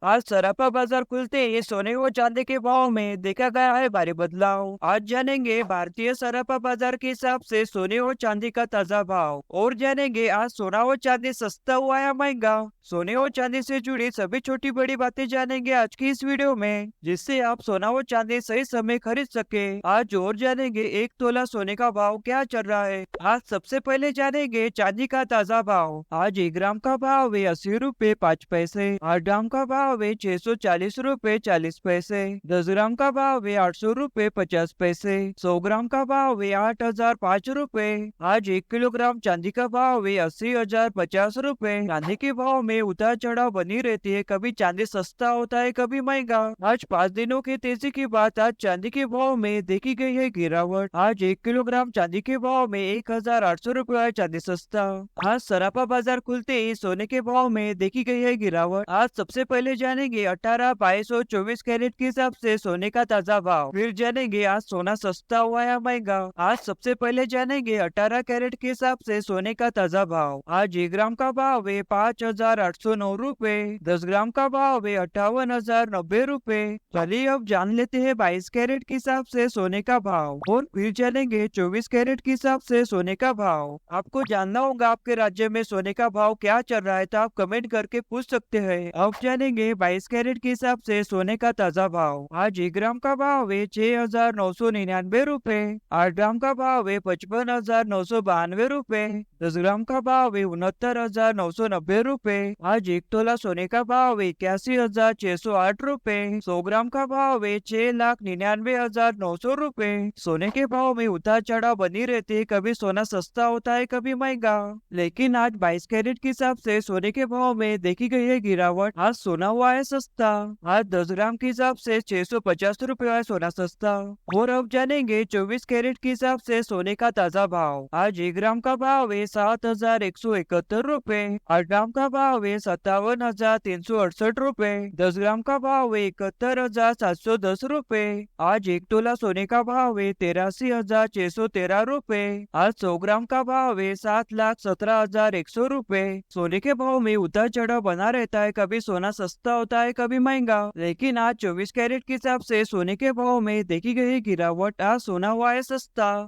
आज सराफा बाजार खुलते ही सोने व चांदी के भाव में देखा गया है भारी बदलाव। आज जानेंगे भारतीय सराफा बाजार के हिसाब से सोने और चांदी का ताजा भाव, और जानेंगे आज सोना और चांदी सस्ता हुआ या महंगा। सोने और चांदी से जुड़ी सभी छोटी बड़ी बातें जानेंगे आज की इस वीडियो में, जिससे आप सोना और चांदी सही समय खरीद सके। आज और जानेंगे 1 तोला सोने का भाव क्या चल रहा है। आज सबसे पहले जानेंगे चांदी का ताजा भाव। आज 1 ग्राम का भाव है 80 रुपए 5 पैसे। 8 ग्राम का भाव है 640 रुपए 40 पैसे। 10 ग्राम का भाव है 800 रुपए 50 पैसे। 100 ग्राम का भाव है 8005 रुपए। आज 1 किलोग्राम चांदी का भाव है 80,050 रुपए। चांदी के भाव में उतार चढ़ाव बनी रहती है, कभी चांदी सस्ता होता है कभी महंगा। आज 5 दिनों की तेजी के बाद आज चांदी के भाव में देखी गई है गिरावट। आज 1 किलोग्राम चांदी के भाव में 1,800 रुपए चांदी सस्ता। आज सराफा बाजार खुलते ही सोने के भाव में देखी गई है गिरावट। आज सबसे पहले जानेंगे 18, 22 और 24 कैरेट के हिसाब से सोने का ताजा भाव। फिर जानेंगे आज सोना सस्ता हुआ या महंगा। आज सबसे पहले जानेंगे 18 कैरेट के हिसाब से सोने का ताजा भाव। आज 1 ग्राम का भाव है 5,809 रुपए। 10 ग्राम का भाव है 58,090 रुपए। चलिए अब जान लेते हैं 22 कैरेट के हिसाब से सोने का भाव, और फिर जानेंगे 24 कैरेट के हिसाब से सोने का भाव। आपको जानना होगा आपके राज्य में सोने का भाव क्या चल रहा है, तो आप कमेंट करके पूछ सकते हैं। अब जानेंगे 22 कैरेट के हिसाब से सोने का ताजा भाव। आज 1 ग्राम का भाव है 6,999 रुपए। 8 ग्राम का भाव है 55,992 रुपए। 10 ग्राम का भाव है 69,990 रुपए। आज 1 तोला सोने का भाव है 81,608 रुपए। 100 ग्राम का भाव है 6,99,900 रुपए। सोने के भाव में उतार चढ़ाव बनी रहती है, कभी सोना सस्ता होता है कभी महंगा। लेकिन आज 22 कैरेट के हिसाब से सोने के भाव में देखी गई है गिरावट। आज सोना हुआ है सस्ता। आज 10 ग्राम के हिसाब से 650 रुपए है सोना सस्ता। और अब जानेंगे 24 कैरेट के हिसाब से सोने का ताजा भाव। आज 1 ग्राम का भाव है 7,171 रुपए। 8 ग्राम का भाव है 57,368 रुपए। 10 ग्राम का भाव है 71,710 रुपए। आज 1 तोला सोने का भाव है 83,613 रुपए। आज 100 ग्राम का भाव है 7,17,100 रुपए। सोने के भाव में उतार चढ़ाव बना रहता है, कभी सोना सस्ता होता है कभी महंगा। लेकिन आज 24 कैरेट के हिसाब से सोने के भाव में देखी गई गिरावट। आज सोना हुआ है सस्ता।